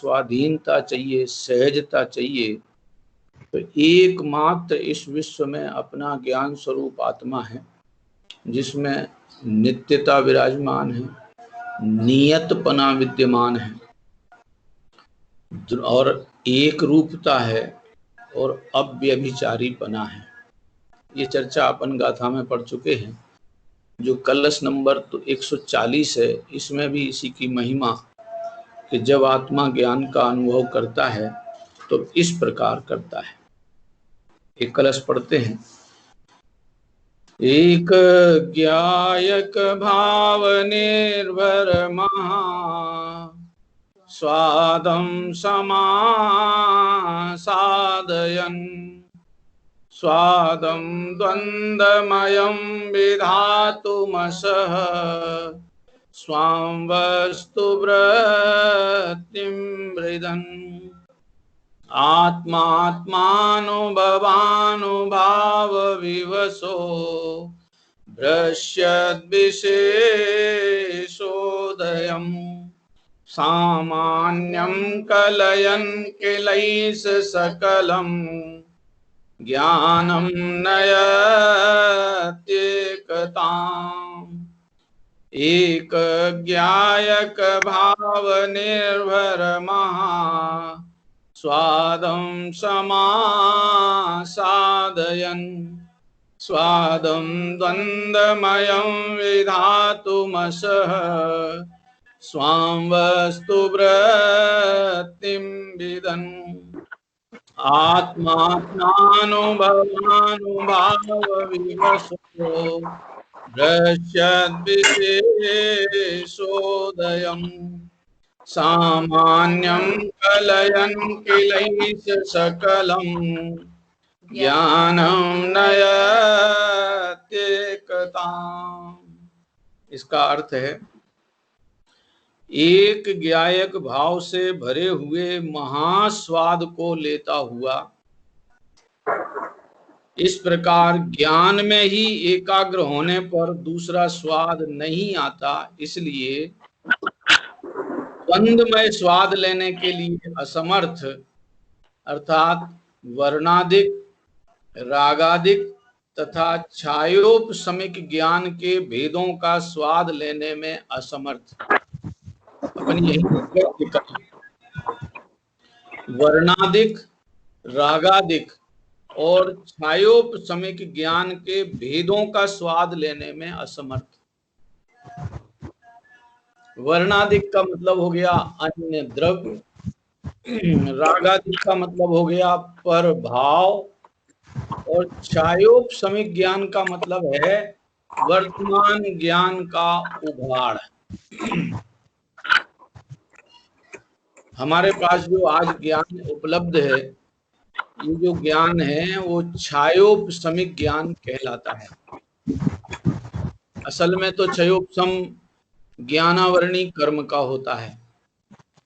स्वाधीनता चाहिए, सहजता चाहिए, तो एकमात्र इस विश्व में अपना ज्ञान स्वरूप आत्मा है, जिसमें नित्यता विराजमान है, नियतपना विद्यमान है और एक रूपता है और अव्यभिचारीपना है। ये चर्चा अपन गाथा में पढ़ चुके हैं। जो कलश नंबर तो 140 है, इसमें भी इसी की महिमा कि जब आत्मा ज्ञान का अनुभव करता है तो इस प्रकार करता है। एक कलश पढ़ते हैं। एक ज्ञायक भाव निर्भर महा स्वादं समासादयन् स्वादं द्वन्द्वमयं विधातुमसः स्वां वस्तु वृत्तिं मृदन् आत्मात्मानुभवानुभाव विवशो भ्रश्यद्विशेषोदयम् सामान्यं कलयन् किलैष सकलम् ज्ञानं नयत्येकताम् एक ज्ञायक भाव निर्भर महा स्वादं समासादयन् स्वादं द्वन्द्वमयं विधातुमसः स्वां वस्तु वृत्तिं विदन् आत्मात्मानुभवानुभाव विवशो भ्रश्यद्विशेषोदयम् सामान्यं कलयन् किलैष सकलम् ज्ञानं नयत्येकताम्। इसका अर्थ है, एक ज्ञायक भाव से भरे हुए महास्वाद को लेता हुआ इस प्रकार ज्ञान में ही एकाग्र होने पर दूसरा स्वाद नहीं आता, इसलिए द्वंद्वमय स्वाद लेने के लिए असमर्थ अर्थात वर्णादिक, रागादिक तथा छायोपशमिक ज्ञान के भेदों का स्वाद लेने में असमर्थ। अपन यही वर्णादिक, रागादिक और छायोपशमिक ज्ञान के भेदों का स्वाद लेने में असमर्थ। वर्णादिक का मतलब हो गया अन्य द्रव्य, रागादिक का मतलब हो गया पर भाव, और छायोपशमिक ज्ञान का मतलब है वर्तमान ज्ञान का उघाड़। हमारे पास जो आज ज्ञान उपलब्ध है, ये जो ज्ञान है वो छायोपशमिक ज्ञान कहलाता है। असल में तो छयोपशम ज्ञानावरणी कर्म का होता है,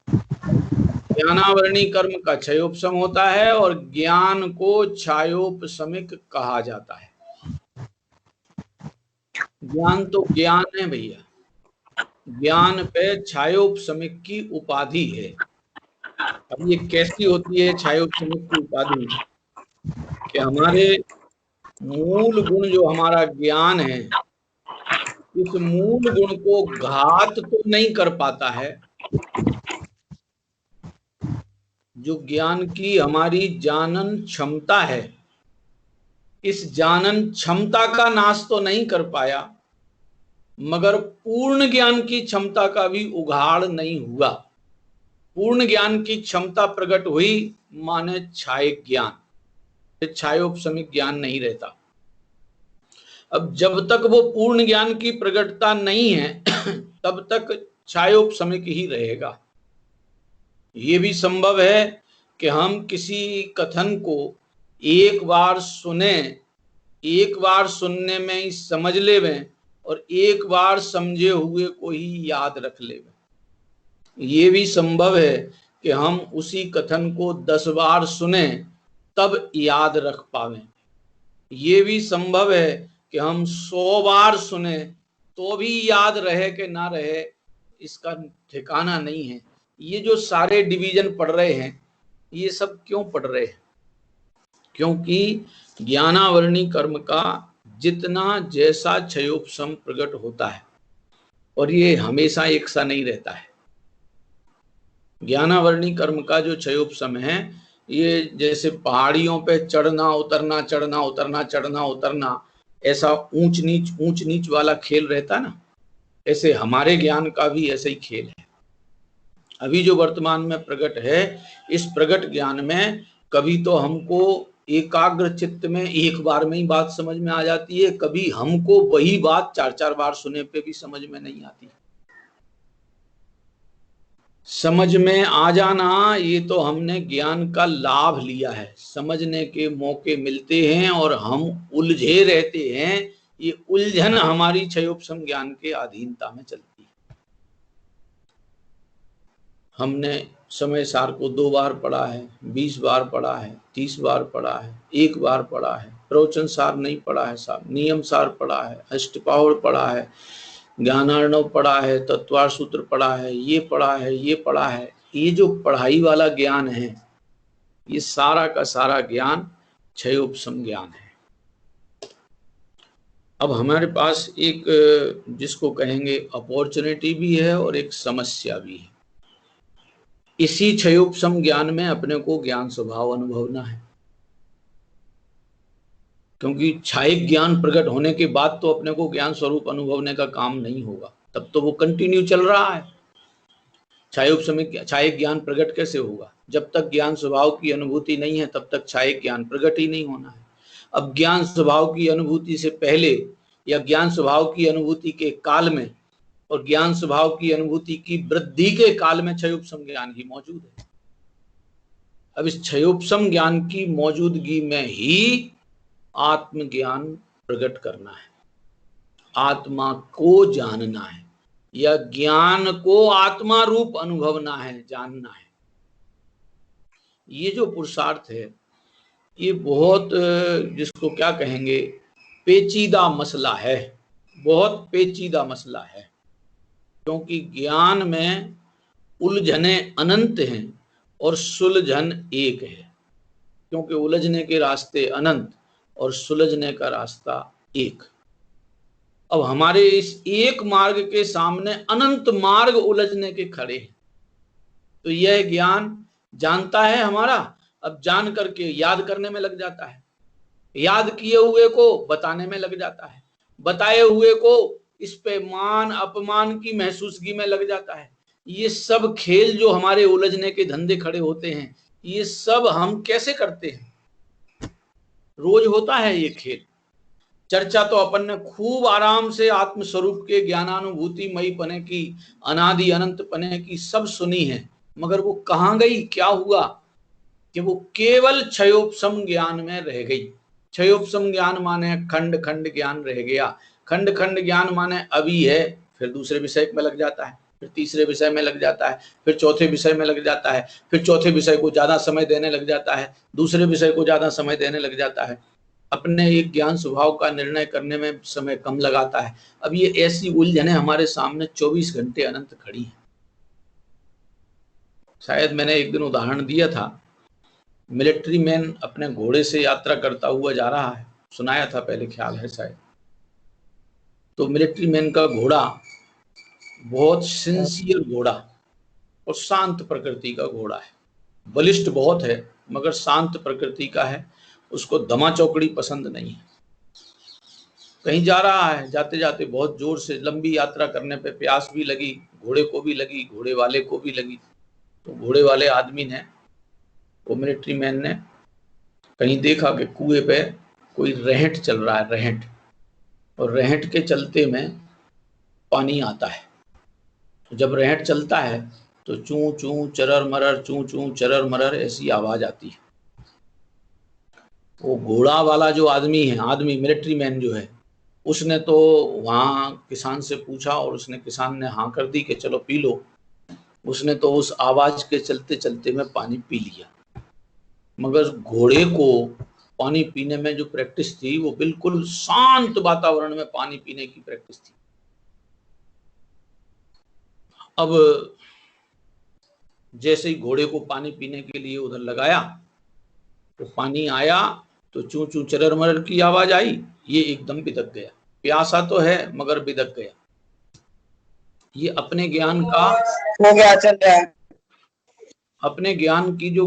ज्ञानावरणी कर्म का छयोपशम होता है और ज्ञान को छायोपशमिक कहा जाता है। ज्ञान तो ज्ञान है भैया, ज्ञान पे छायोपशमिक की उपाधि है। अब ये कैसी होती है छायोपशमिक की उपाधि? कि हमारे मूल गुण जो हमारा ज्ञान है, इस मूल गुण को घात तो नहीं कर पाता है। जो ज्ञान की हमारी जानन क्षमता है, इस जानन क्षमता का नाश तो नहीं कर पाया, मगर पूर्ण ज्ञान की क्षमता का भी उघाड़ नहीं हुआ। पूर्ण ज्ञान की क्षमता प्रकट हुई माने छायक ज्ञान, छायोपशमिक ज्ञान नहीं रहता। अब जब तक वो पूर्ण ज्ञान की प्रकटता नहीं है तब तक छायोपशमिक ही रहेगा। ये भी संभव है कि हम किसी कथन को एक बार सुने, एक बार सुनने में ही समझ लेवें और एक बार समझे हुए को ही याद रख लेवें। ये भी संभव है कि हम उसी कथन को 10 बार सुने तब याद रख पावें। ये भी संभव है कि हम 100 बार सुने तो भी याद रहे कि ना रहे, इसका ठिकाना नहीं है। ये जो सारे डिवीजन पढ़ रहे हैं, ये सब क्यों पढ़ रहे हैं? क्योंकि ज्ञानावरणी कर्म का जितना जैसा क्षयोपशम प्रकट होता है, और ये हमेशा एक सा नहीं रहता है। ज्ञानावरणी कर्म का जो क्षयोपशम है, ये जैसे पहाड़ियों पे चढ़ना उतरना चढ़ना उतरना चढ़ना उतरना, ऐसा ऊंच नीच वाला खेल रहता ना, ऐसे हमारे ज्ञान का भी ऐसे ही खेल है। अभी जो वर्तमान में प्रकट है, इस प्रकट ज्ञान में कभी तो हमको एकाग्र चित्त में एक बार में ही बात समझ में आ जाती है, कभी हमको वही बात 4-4 बार सुने पे भी समझ में नहीं आती। समझ में आ जाना, ये तो हमने ज्ञान का लाभ लिया है, समझने के मौके मिलते हैं और हम उलझे रहते हैं। ये उलझन हमारी क्षयोपशम ज्ञान के अधीनता में चलती है। हमने समय सार को 2 बार पढ़ा है, 20 बार पढ़ा है, 30 बार पढ़ा है, 1 बार पढ़ा है, प्रवचन सार नहीं पढ़ा है साहब, नियम सार पढ़ा है, अष्टपावड़ पढ़ा है, ज्ञानार्णव पढ़ा है, तत्वार सूत्र पढ़ा है, ये पढ़ा है, ये पढ़ा है। ये जो पढ़ाई वाला ज्ञान है, ये सारा का सारा ज्ञान क्षयोपशम ज्ञान है। अब हमारे पास एक जिसको कहेंगे अपॉर्चुनिटी भी है और एक समस्या भी है। इसी क्षयोपशम ज्ञान में अपने को ज्ञान स्वभाव अनुभवना है, क्योंकि क्षायिक ज्ञान प्रकट होने के बाद तो अपने को ज्ञान स्वरूप अनुभवने का काम नहीं होगा, तब तो वो कंटिन्यू चल रहा है। क्षायिक ज्ञान प्रकट कैसे होगा? जब तक ज्ञान स्वभाव की अनुभूति नहीं है, तब तक क्षायिक ज्ञान प्रकट ही नहीं होना है। अब ज्ञान स्वभाव की अनुभूति से पहले या ज्ञान स्वभाव की अनुभूति के काल में और ज्ञान स्वभाव की अनुभूति की वृद्धि के काल में क्षयोपशम ज्ञान ही मौजूद है। अब इस क्षयोपशम ज्ञान की मौजूदगी में ही आत्मज्ञान प्रकट करना है, आत्मा को जानना है, या ज्ञान को आत्मा रूप अनुभवना है, जानना है। ये जो पुरुषार्थ है, ये बहुत जिसको क्या कहेंगे, पेचीदा मसला है, बहुत पेचीदा मसला है। क्योंकि ज्ञान में उलझने अनंत हैं और सुलझन एक है। क्योंकि उलझने के रास्ते अनंत और सुलझने का रास्ता एक। अब हमारे इस एक मार्ग के सामने अनंत मार्ग उलझने के खड़े हैं। तो यह ज्ञान जानता है हमारा, अब जान करके याद करने में लग जाता है, याद किए हुए को बताने में लग जाता है, बताए हुए को इस पे मान अपमान की महसूसगी में लग जाता है। ये सब खेल जो हमारे उलझने के धंधे खड़े होते हैं, ये सब हम कैसे करते हैं? रोज होता है ये खेल। चर्चा तो अपन ने खूब आराम से आत्मस्वरूप के ज्ञानानुभूति मई पने की, अनादि अनंत पने की सब सुनी है, मगर वो कहाँ गई? क्या हुआ कि वो केवल क्षयोपशम ज्ञान में रह गई। क्षयोपशम ज्ञान माने खंड खंड ज्ञान रह गया, खंड खंड ज्ञान माने अभी है, फिर दूसरे विषय में लग जाता है, फिर तीसरे विषय में लग जाता है, फिर चौथे विषय में लग जाता है, फिर चौथे विषय को ज्यादा समय देने लग जाता है, दूसरे विषय को ज्यादा समय देने लग जाता है, अपने एक ज्ञान स्वभाव का निर्णय करने में समय कम लगाता है। अब ये ऐसी उलझने हमारे सामने 24 घंटे अनंत खड़ी है। शायद मैंने एक दिन उदाहरण दिया था, मिलिट्री मैन अपने घोड़े से यात्रा करता हुआ जा रहा है, सुनाया था पहले, ख्याल है शायद। तो मिलिट्री मैन का घोड़ा बहुत सिंसियर घोड़ा और शांत प्रकृति का घोड़ा है, बलिष्ठ बहुत है मगर शांत प्रकृति का है, उसको दमा चौकड़ी पसंद नहीं है। कहीं जा रहा है, जाते जाते बहुत जोर से लंबी यात्रा करने पे प्यास भी लगी, घोड़े को भी लगी, घोड़े वाले को भी लगी। तो घोड़े वाले आदमी ने, वो मिलिट्री मैन ने कहीं देखा कि कुएं पे कोई रहट चल रहा है, रहट, और रहट के चलते में पानी आता है। तो जब रहट चलता है तो चूं चूं चरर मरर, चूं चूं चरर मरर ऐसी आवाज आती है। वो घोड़ा वाला जो आदमी है, आदमी मिलिट्री मैन जो है, उसने तो वहाँ किसान से पूछा और उसने, किसान ने हाँ कर दी कि चलो पी लो। उसने तो उस आवाज के चलते चलते में पानी पी लिया, मगर घोड़े को पानी पीने में जो प्रैक्टिस थी, वो बिल्कुल शांत वातावरण में पानी पीने की प्रैक्टिस थी। अब जैसे ही घोड़े को पानी पीने के लिए उधर लगाया तो पानी आया तो चू चू चरर मरर की आवाज आई, ये एकदम बिदक गया। प्यासा तो है मगर बिदक गया। ये अपने ज्ञान का हो गया, चल रहा है। अपने ज्ञान की जो